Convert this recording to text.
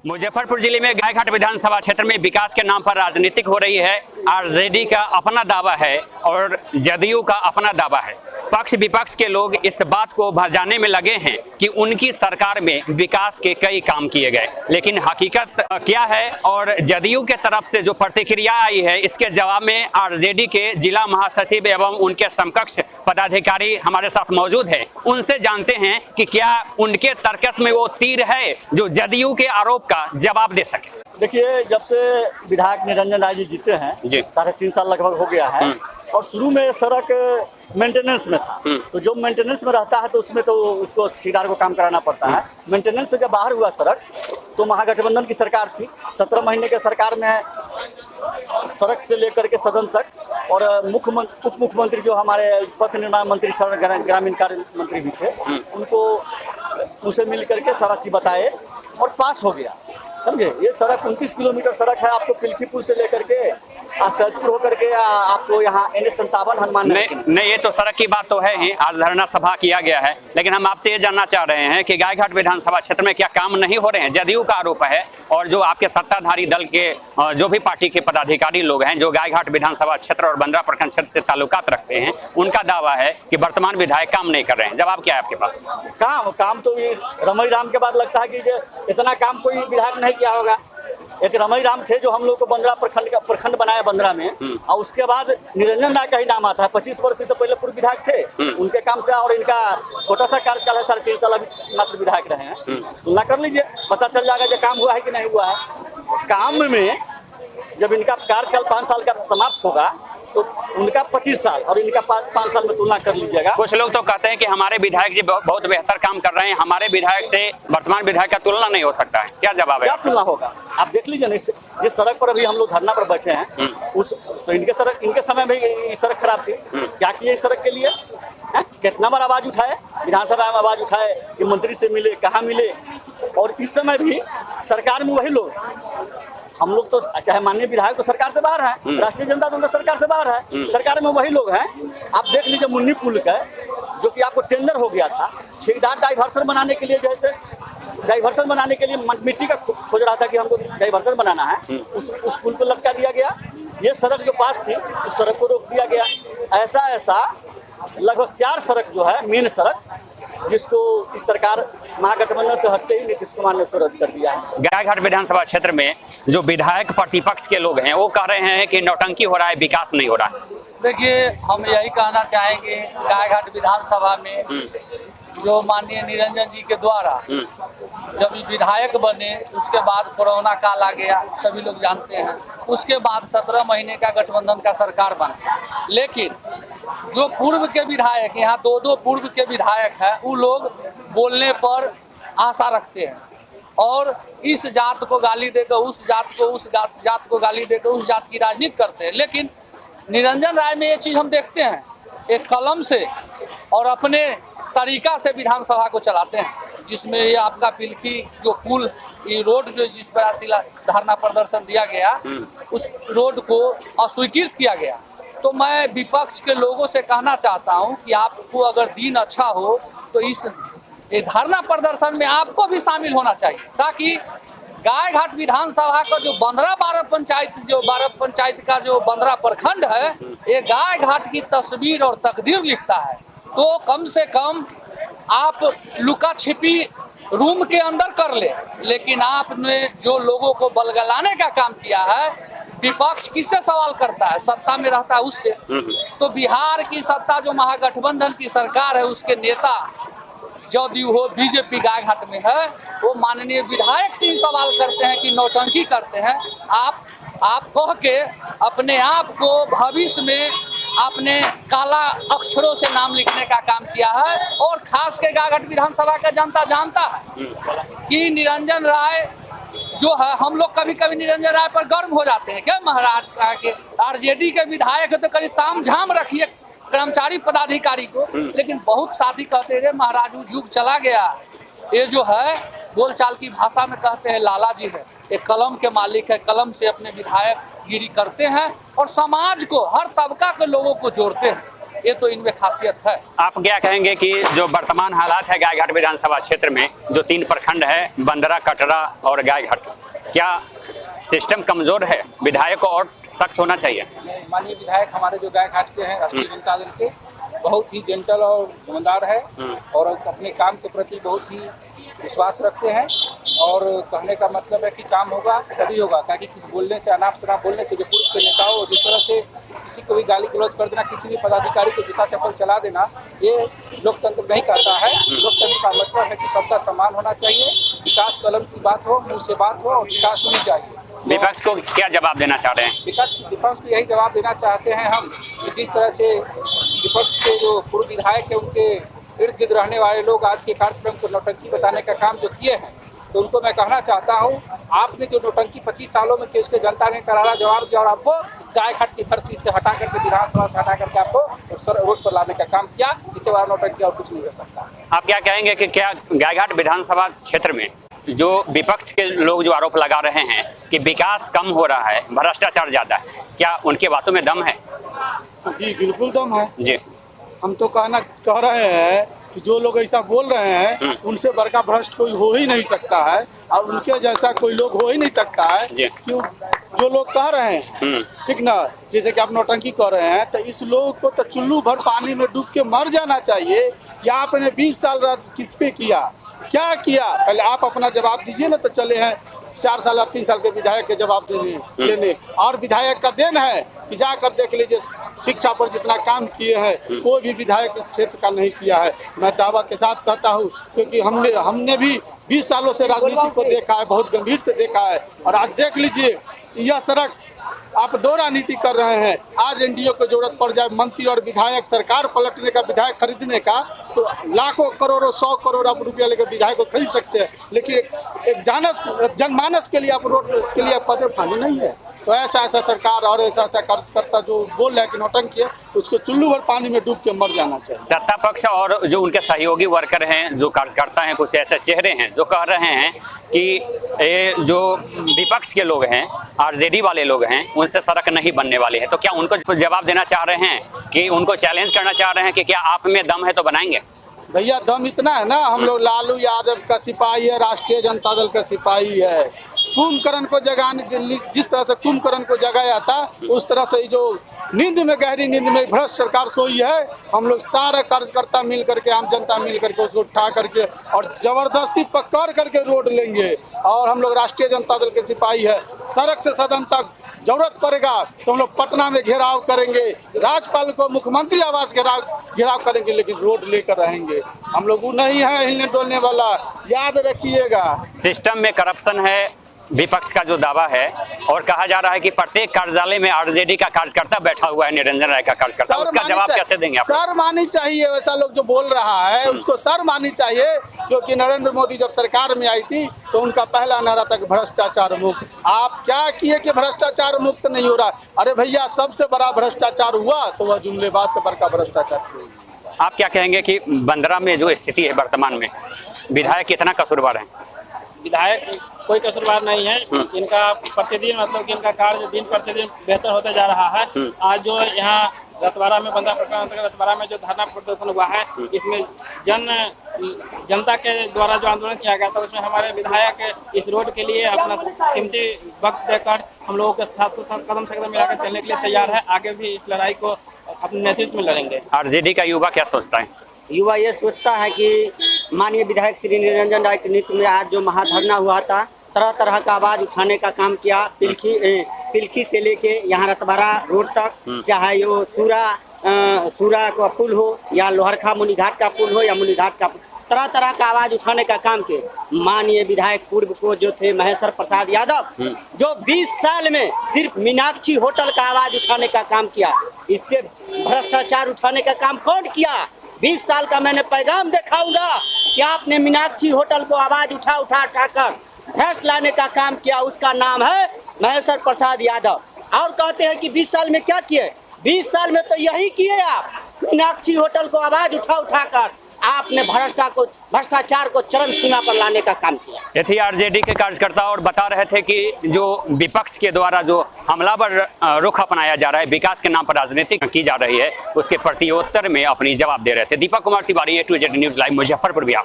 मुजफ्फरपुर जिले में गायघाट विधानसभा क्षेत्र में विकास के नाम पर राजनीतिक हो रही है। आरजेडी का अपना दावा है और जदयू का अपना दावा है। पक्ष विपक्ष के लोग इस बात को भजाने में लगे हैं कि उनकी सरकार में विकास के कई काम किए गए, लेकिन हकीकत क्या है और जदयू के तरफ से जो प्रतिक्रिया आई है, इसके जवाब में आरजेडी के जिला महासचिव एवं उनके समकक्ष पदाधिकारी हमारे साथ मौजूद है। उनसे जानते हैं कि क्या उनके तर्कस में वो तीर है जो जदयू के आरोप का जवाब दे सके। देखिए, जब से विधायक निरंजन राय जी जीते हैं 3.5 साल लगभग हो गया है और शुरू में सड़क मेंटेनेंस में था, तो जो मेंटेनेंस में रहता है तो उसमें तो उसको ठेकेदार को काम कराना पड़ता है। मेंटेनेंस से जब बाहर हुआ सड़क तो महागठबंधन की सरकार थी। 17 महीने के सरकार में सड़क से लेकर के सदन तक और उप मुख्यमंत्री जो हमारे पथ निर्माण मंत्री ग्रामीण कार्य मंत्री भी थे, उनसे मिल करके सारा चीज बताए और पास हो गया। समझे, ये सड़क 29 किलोमीटर सड़क है, आपको पिलखी पुल से लेकर के सैदपुर होकर के आपको यहाँ NH57 हनुमान नहीं, ये तो सड़क की बात तो है ही। आज धरना सभा किया गया है, लेकिन हम आपसे ये जानना चाह रहे हैं कि गायघाट विधानसभा क्षेत्र में क्या काम नहीं हो रहे हैं। जदयू का आरोप है और जो आपके सत्ताधारी दल के जो भी पार्टी के पदाधिकारी लोग हैं जो गायघाट विधानसभा क्षेत्र और बंदरा प्रखंड क्षेत्र से ताल्लुकात रखते हैं, उनका दावा है कि वर्तमान विधायक काम नहीं कर रहे हैं। जवाब क्या है आपके पास? काम तो रमई राम के बाद लगता है कि इतना काम कोई विधायक नहीं किया होगा। एक रमई राम थे जो हम लोग को बंदरा प्रखंड बनाया बंदरा में, और उसके बाद निरंजन राय का ही नाम आता है। 25 वर्ष से पहले पूर्व विधायक थे, उनके काम से और इनका छोटा सा कार्यकाल है, 3.5 साल अभी मात्र विधायक रहे हैं। तुलना कर लीजिए, पता चल जाएगा जो काम हुआ है कि नहीं हुआ है। काम में जब इनका कार्यकाल 5 साल का समाप्त होगा तो उनका 25 साल और इनका 5 साल में तुलना कर लीजिएगा। कुछ लोग तो कहते हैं कि हमारे विधायक जी बहुत बेहतर काम कर रहे हैं, हमारे विधायक से वर्तमान विधायक का तुलना नहीं हो सकता है। क्या जवाब है? क्या तुलना होगा? आप देख लीजिए ना, जिस सड़क पर अभी हम लोग धरना पर बैठे हैं, तो इनके समय में ये सड़क खराब थी। क्या किए इस सड़क के लिए? कितना बार आवाज उठाए, विधानसभा में आवाज उठाए कि मंत्री से मिले, कहाँ मिले। और इस समय भी सरकार में वही लोग, हम लोग तो चाहे माननीय विधायक तो सरकार से बाहर है, राष्ट्रीय जनता दल तो सरकार से बाहर है, सरकार में वही लोग हैं। आप देख लीजिए मुन्नी पुल का जो कि आपको टेंडर हो गया था, ठेकेदार डाइवर्सन बनाने के लिए, जैसे डाइवर्सन बनाने के लिए मिट्टी का खोज रहा था कि हमको डाइवर्सन बनाना है, उस पुल को लटका दिया गया। ये सड़क जो पास थी उस सड़क को रोक दिया गया। ऐसा लगभग 4 सड़क जो है मेन सड़क, जिसको इस सरकार महागठबंधन से हटते ही नीतीश कुमार ने उसको रद्द कर दिया है। गायघाट विधानसभा क्षेत्र में जो विधायक प्रतिपक्ष के लोग हैं वो कह रहे हैं कि नौटंकी हो रहा है, विकास नहीं हो रहा है। देखिए, हम यही कहना चाहेंगे, गायघाट विधानसभा में जो माननीय निरंजन जी के द्वारा जब विधायक बने, उसके बाद कोरोना काल आ गया, सभी लोग जानते हैं। उसके बाद 17 महीने का गठबंधन का सरकार बना, लेकिन जो पूर्व के विधायक, यहाँ 2 पूर्व के विधायक हैं, वो लोग बोलने पर आशा रखते हैं और इस जात को गाली देकर उस जात को गाली देकर उस जात की राजनीति करते हैं। लेकिन निरंजन राय में ये चीज़ हम देखते हैं, एक कलम से और अपने तरीका से विधानसभा को चलाते हैं, जिसमें ये आपका पिलखी जो पुल, ये रोड जो जिस पर शिला धरना प्रदर्शन दिया गया, उस रोड को अस्वीकृत किया गया। तो मैं विपक्ष के लोगों से कहना चाहता हूं कि आपको अगर दिन अच्छा हो तो इस धरना प्रदर्शन में आपको भी शामिल होना चाहिए, ताकि गायघाट विधानसभा का जो बंदरा 12 पंचायत का जो बंदरा प्रखंड है, ये गायघाट की तस्वीर और तकदीर लिखता है। तो कम से कम आप लुका छिपी रूम के अंदर कर ले, लेकिन आपने जो लोगों को बलगलाने का काम किया है, विपक्ष किससे सवाल करता है? सत्ता में रहता है उससे। तो बिहार की सत्ता जो महागठबंधन की सरकार है, उसके नेता जदयू हो, बीजेपी गायघाट में है, वो माननीय विधायक से ही सवाल करते हैं कि नौटंकी करते हैं। आप कह के अपने आप को भविष्य में आपने काला अक्षरों से नाम लिखने का काम किया है। और खास के गायघाट विधानसभा का जनता जानता है कि निरंजन राय जो है, हम लोग कभी कभी निरंजन राय पर गर्व हो जाते हैं। क्या महाराज कहा के आरजेडी के विधायक है तो कभी ताम झाम रखिए कर्मचारी पदाधिकारी को, लेकिन बहुत साथी कहते रहे महाराज युग चला गया। ये जो है बोलचाल की भाषा में कहते हैं लाला जी है, एक कलम के मालिक है, कलम से अपने विधायक गिरी करते हैं और समाज को, हर तबका के लोगों को जोड़ते हैं। ये तो इनमें खासियत है। आप क्या कहेंगे कि जो वर्तमान हालात है गायघाट विधानसभा क्षेत्र में, जो 3 प्रखंड है, बंदरा, कटरा और गायघाट, क्या सिस्टम कमजोर है? विधायक को और सख्त होना चाहिए। माननीय विधायक हमारे जो गायघाट के हैं राष्ट्रीय जनता दल के, बहुत ही जेंटल और ईमानदार है और अपने काम के प्रति बहुत ही विश्वास रखते हैं। और कहने का मतलब है कि काम होगा तभी होगा, ताकि किसी बोलने से, अनाप शनाप बोलने से, जो पूर्व के नेताओं जिस तरह से किसी को भी गाली गलौज कर देना, किसी भी पदाधिकारी को जूता चप्पल चला देना, ये लोकतंत्र नहीं करता है। लोकतंत्र का मतलब है कि सबका सम्मान होना चाहिए, विकास कलम की बात हो, मुँह से बात हो और विकास होनी चाहिए। विपक्ष को क्या जवाब देना चाह रहे हैं? विपक्ष को यही जवाब देना चाहते हैं हम कि जिस तरह से विपक्ष के जो पूर्व विधायक है, उनके इर्द गिर्द रहने वाले लोग आज के कार्यक्रम को नौटंकी बताने का काम जो किए हैं, तो उनको मैं कहना चाहता हूँ, आपने जो नौटंकी 25 सालों में की, उसके जनता ने करारा जवाब दिया और आपको गायघाट की धरती से हटा करके, विधानसभा से हटा करके आपको रोड पर लाने का काम किया। इससे बड़ा नौटंकी और कुछ नहीं हो सकता। आप क्या कहेंगे कि क्या गायघाट विधानसभा क्षेत्र में जो विपक्ष के लोग जो आरोप लगा रहे हैं कि विकास कम हो रहा है, भ्रष्टाचार ज्यादा है, क्या उनके बातों में दम है? जी बिल्कुल दम है जी। हम तो कह रहे हैं कि जो लोग ऐसा बोल रहे हैं उनसे बड़का भ्रष्ट कोई हो ही नहीं सकता है और उनके जैसा कोई लोग हो ही नहीं सकता है। क्यों जो लोग कह रहे हैं, ठीक ना, जैसे कि आप नौटंकी कर रहे हैं, तो इस लोग को तो चुल्लू भर पानी में डूब के मर जाना चाहिए। या आपने 20 साल राज किस पे किया, क्या किया, पहले आप अपना जवाब दीजिए ना। तो चले हैं 4 साल और 3 साल के विधायक के जवाब देने और विधायक का देन है कि जाकर देख लीजिए शिक्षा पर जितना काम किए हैं कोई भी विधायक इस क्षेत्र का नहीं किया है। मैं दावा के साथ कहता हूँ, क्योंकि हमने भी 20 सालों से राजनीति को देखा है, बहुत गंभीर से देखा है। और आज देख लीजिए यह सड़क आप दोहरा नीति कर रहे हैं। आज एनडीए को जरूरत पड़ जाए मंत्री और विधायक, सरकार पलटने का, विधायक खरीदने का, तो लाखों करोड़ों 100 करोड़ आप रुपया लेकर विधायक को खरीद सकते हैं। लेकिन एक जनमानस के लिए आप रोड के लिए पदे फानी नहीं है। तो ऐसा सरकार और ऐसा कार्यकर्ता जो बोल रहे हैं कि नौटंकी है, उसको चुल्लू भर पानी में डूब के मर जाना चाहिए। सत्ता पक्ष और जो उनके सहयोगी वर्कर हैं, जो कार्यकर्ता हैं, कुछ ऐसे चेहरे हैं जो कह रहे हैं कि ये जो विपक्ष के लोग हैं, आरजेडी वाले लोग हैं, उनसे सड़क नहीं बनने वाली है। तो क्या उनको जवाब देना चाह रहे हैं कि उनको चैलेंज करना चाह रहे हैं कि क्या आप में दम है तो बनाएंगे? भैया दम इतना है ना, हम लोग लालू यादव का सिपाही है, राष्ट्रीय जनता दल का सिपाही है। कुंभकर्ण को जगाने, जिस तरह से कुंभकर्ण को जगाया था, उस तरह से जो नींद में, गहरी नींद में भ्रष्ट सरकार सोई है, हम लोग सारे कार्यकर्ता मिल करके, आम जनता मिल करके उसको उठा करके और जबरदस्ती पकड़ करके रोड लेंगे। और हम लोग राष्ट्रीय जनता दल के सिपाही है, सड़क से सदन तक जरूरत पड़ेगा तो हम लोग पटना में घेराव करेंगे, राज्यपाल को मुख्यमंत्री आवास घेराव करेंगे, लेकिन रोड लेकर रहेंगे। हम लोग वो नहीं है हिलने डोलने वाला, याद रखिएगा। सिस्टम में करप्शन है, विपक्ष का जो दावा है, और कहा जा रहा है कि प्रत्येक कार्यालय में आरजेडी का कार्यकर्ता बैठा हुआ है, निरंजन राय का कार्यकर्ता, उसका जवाब कैसे देंगे आप? सर मानी चाहिए, वैसा लोग जो बोल रहा है उसको सर मानी चाहिए, क्योंकि नरेंद्र मोदी जब सरकार में आई थी तो उनका पहला नारा था भ्रष्टाचार मुक्त। आप क्या किए कि भ्रष्टाचार मुक्त नहीं हो रहा? अरे भैया, सबसे बड़ा भ्रष्टाचार हुआ तो वह जुमलेबाज से बड़का भ्रष्टाचार। आप क्या कहेंगे कि बंदरा में जो स्थिति है वर्तमान में, विधायक कितना कसूरवार है? विधायक कोई कसूरवार नहीं है। इनका प्रतिदिन, मतलब कि इनका कार्य दिन प्रतिदिन बेहतर होता जा रहा है। आज जो यहाँ रतवाड़ा में, बंदरा प्रखंड अंतर्गत रतवाड़ा में जो धरना प्रदर्शन हुआ है, इसमें जनता के द्वारा जो आंदोलन किया गया था, उसमें हमारे विधायक इस रोड के लिए अपना कीमती वक्त देकर हम लोगों के साथ कदम से कदम मिलाकर चलने के लिए तैयार है। आगे भी इस लड़ाई को अपने नेतृत्व में लड़ेंगे। आरजेडी का युवा क्या सोचता है? युवा ये सोचता है कि माननीय विधायक श्री निरंजन राय के नेतृत्व में आज जो महाधरना हुआ था, तरह तरह का आवाज़ उठाने का काम किया, पिलखी से लेके यहाँ रतवाड़ा रोड तक, चाहे यो सूरा का पुल हो या लोहरखा मुनीघाट का पुल हो या मुनीघाट का, तरह तरह का आवाज़ उठाने का काम किए। माननीय विधायक पूर्व को जो थे महेश्वर प्रसाद यादव, जो 20 साल में सिर्फ मीनाक्षी होटल का आवाज़ उठाने का काम किया। इससे भ्रष्टाचार उठाने का काम कौन किया? 20 साल का मैंने पैगाम दिखाऊंगा कि आपने मीनाक्षी होटल को आवाज उठा कर भ्रष्ट लाने का काम किया। उसका नाम है महेश्वर प्रसाद यादव। और कहते हैं कि 20 साल में क्या किए? 20 साल में तो यही किए आप, मीनाक्षी होटल को आवाज उठा कर आपने भ्रष्टाचार को चरम सीमा पर लाने का काम किया। ये थी आरजेडी के कार्यकर्ता और बता रहे थे कि जो विपक्ष के द्वारा जो हमलावर रुख अपनाया जा रहा है, विकास के नाम पर राजनीति की जा रही है, उसके प्रत्युत्तर में अपनी जवाब दे रहे थे। Deepak Kumar Tiwari, A to Z news live, Muzaffarpur Bihar.